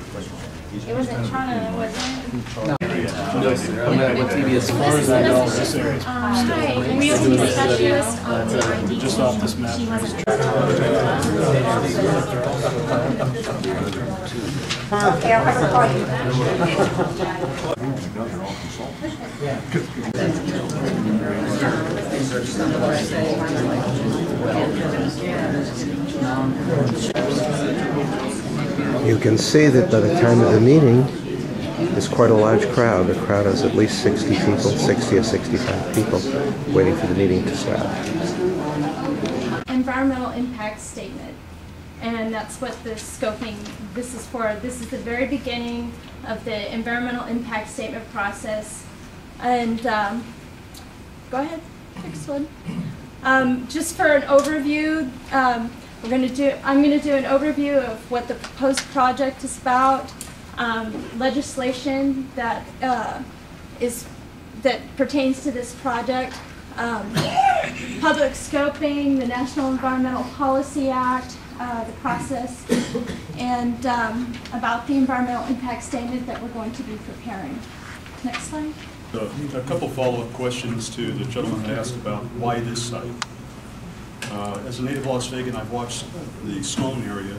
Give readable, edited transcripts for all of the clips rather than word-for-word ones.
It wasn't China, was it? No. I'm at TV as far as I know. Hi, we have a specialist on ID. Just off this map. She wasn't. Okay, I'll have her call you. You can see that by the time of the meeting, there's quite a large crowd. The crowd has at least 60 people, 60 or 65 people waiting for the meeting to start. Environmental impact statement. And that's what the scoping, this is for. This is the very beginning of the environmental impact statement process. And go ahead, next one. Just for an overview, I'm going to do an overview of what the proposed project is about, legislation that that pertains to this project, public scoping, the National Environmental Policy Act, the process, and about the environmental impact statement that we're going to be preparing. Next slide. A couple follow-up questions to the gentleman that asked about why this site. As a native Las Vegan, I've watched the Sloan area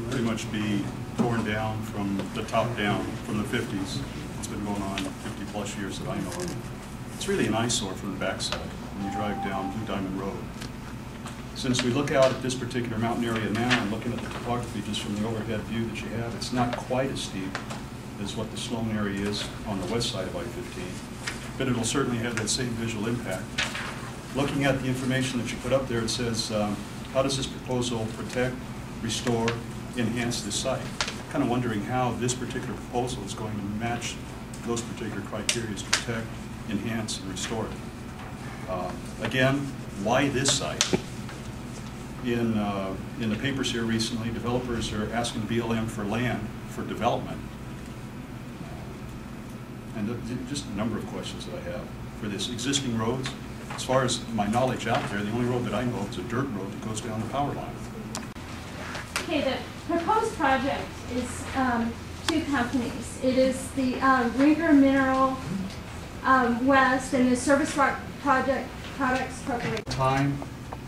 pretty much be torn down from the top down from the 50s. It's been going on 50 plus years that I know of. It's really an eyesore from the backside when you drive down Blue Diamond Road. Since we look out at this particular mountain area now and looking at the topography just from the overhead view that you have, it's not quite as steep as what the Sloan area is on the west side of I-15, but it'll certainly have that same visual impact. Looking at the information that you put up there, it says, how does this proposal protect, restore, enhance this site? Kind of wondering how this particular proposal is going to match those particular criteria to protect, enhance, and restore it. Again, why this site? In the papers here recently, developers are asking BLM for land for development. And just a number of questions that I have for this. Existing roads, as far as my knowledge out there, the only road that I know is a dirt road that goes down the power line. Okay, the proposed project is two companies. It is the Ringer Mineral West and the Service Rock Products Corporation. Time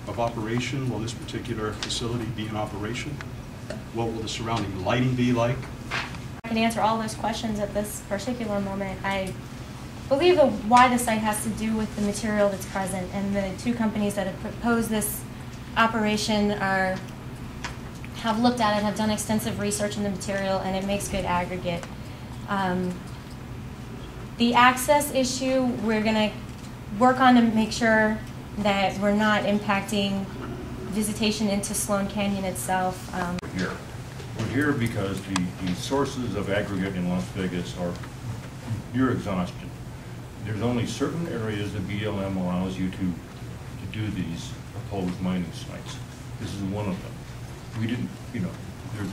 of operation, will this particular facility be in operation? What will the surrounding lighting be like? I can answer all those questions at this particular moment. I believe why the site has to do with the material that's present, and the two companies that have proposed this operation have looked at it, have done extensive research in the material, and it makes good aggregate. The access issue, we're going to work on to make sure that we're not impacting visitation into Sloan Canyon itself. We're here because the sources of aggregate in Las Vegas are near exhaustion. There's only certain areas that BLM allows you to do these proposed mining sites. This is one of them. We didn't,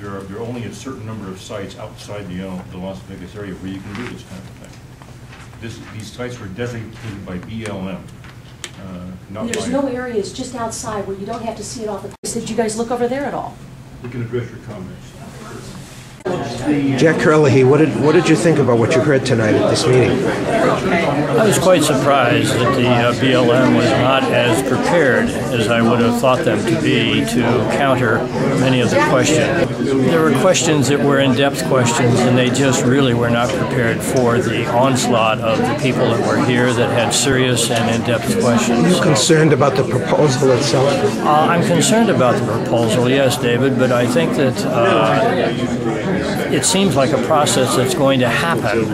there are only a certain number of sites outside the Las Vegas area where you can do this kind of thing. These sites were designated by BLM. There's no areas just outside where you don't have to see it off the place. Did you guys look over there at all? We can address your comments. Jack Curlehy, what did you think about what you heard tonight at this meeting? I was quite surprised that the BLM was not as prepared as I would have thought them to be to counter many of the questions. There were questions that were in-depth questions, and they just really were not prepared for the onslaught of the people that were here that had serious and in-depth questions. Are you concerned about the proposal itself? I'm concerned about the proposal, yes, David, but I think that it seems like a process that's going to happen,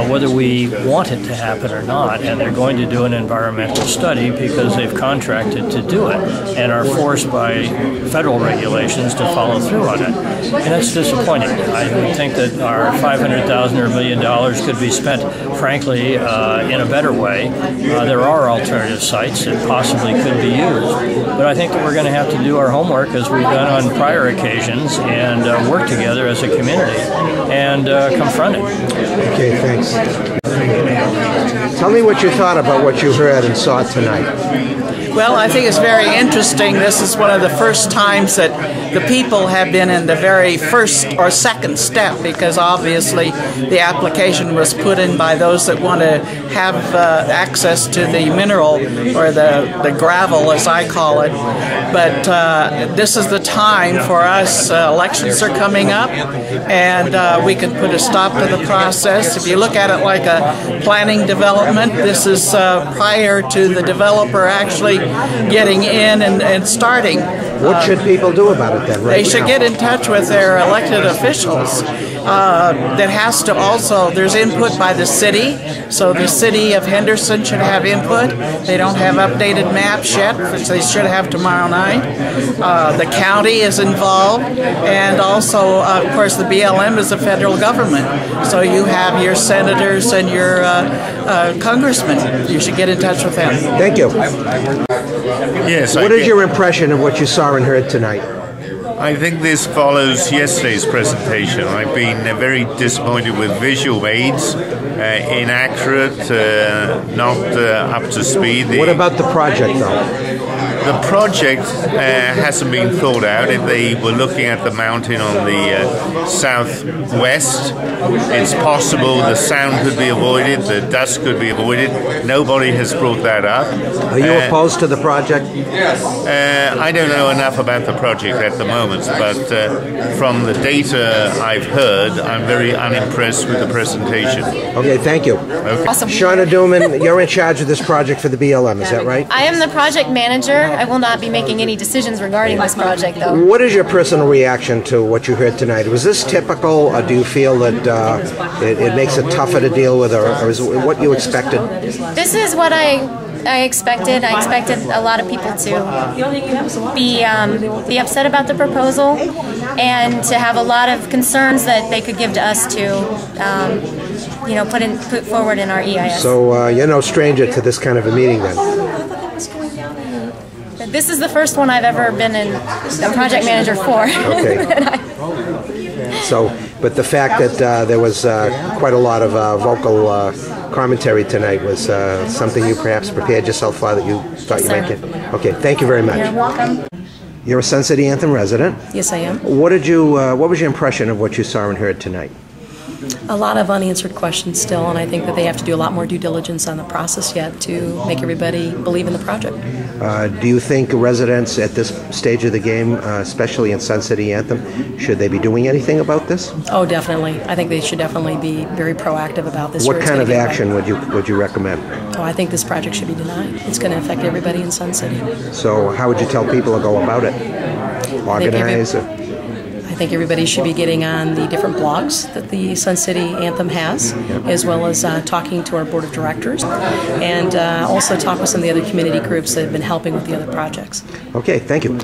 whether we want it to happen or not, and they're going to do an environmental study because they've contracted to do it and are forced by federal regulations to follow through on it. And that's disappointing. I think that our $500,000 or $1 million could be spent, frankly, in a better way. There are alternative sites that possibly could be used, but I think that we're going to have to do our homework as we've done on prior occasions and work together as a community and confront it. Okay, thanks. Tell me what you thought about what you heard and saw tonight. Well, I think it's very interesting. This is one of the first times that the people have been in the very first or second step, because obviously the application was put in by those that want to have access to the mineral, or the gravel as I call it. But this is the time for us. Elections are coming up, and we can put a stop to the process. If you look at it like a planning development, this is prior to the developer actually getting in and starting. What should people do about it then? They should get in touch with their elected officials. That has to also, there's input by the city, so the city of Henderson should have input. They don't have updated maps yet, which they should have tomorrow night. The county is involved, and also, of course, the BLM is the federal government. So you have your senators and your congressmen. You should get in touch with them. Thank you. Yes. What is your impression of what you saw and heard tonight? I think this follows yesterday's presentation. I've been very disappointed with visual aids, inaccurate, not up to speed. What about the project, though? The project hasn't been thought out. If they were looking at the mountain on the southwest, it's possible the sound could be avoided, the dust could be avoided. Nobody has brought that up. Are you opposed to the project? I don't know enough about the project at the moment, but from the data I've heard, I'm very unimpressed with the presentation. Okay, thank you. Okay. Awesome. Shauna Duman, you're in charge of this project for the BLM, is that right? I am the project manager. I will not be making any decisions regarding this project, though. What is your personal reaction to what you heard tonight? Was this typical, or do you feel that it makes it tougher to deal with, or is it what you expected? This is what I expected. I expected a lot of people to be upset about the proposal, and to have a lot of concerns that they could give to us to put forward in our EIS. So you're no stranger to this kind of a meeting then? This is the first one I've ever been a project manager for. Okay. So, but the fact that there was quite a lot of vocal commentary tonight was something you perhaps prepared yourself for, that you thought you might get? Okay, thank you very much. You're welcome. You're a Sun City Anthem resident. Yes, I am. What was your impression of what you saw and heard tonight? A lot of unanswered questions still, and I think that they have to do a lot more due diligence on the process yet to make everybody believe in the project. Do you think residents at this stage of the game, especially in Sun City Anthem, should they be doing anything about this? Oh, definitely. I think they should definitely be very proactive about this. What kind of action would you recommend? Oh, I think this project should be denied. It's going to affect everybody in Sun City. So how would you tell people to go about it? Organize? I think everybody should be getting on the different blogs that the Sun City Anthem has, as well as talking to our board of directors, and also talk with some of the other community groups that have been helping with the other projects. Okay, thank you.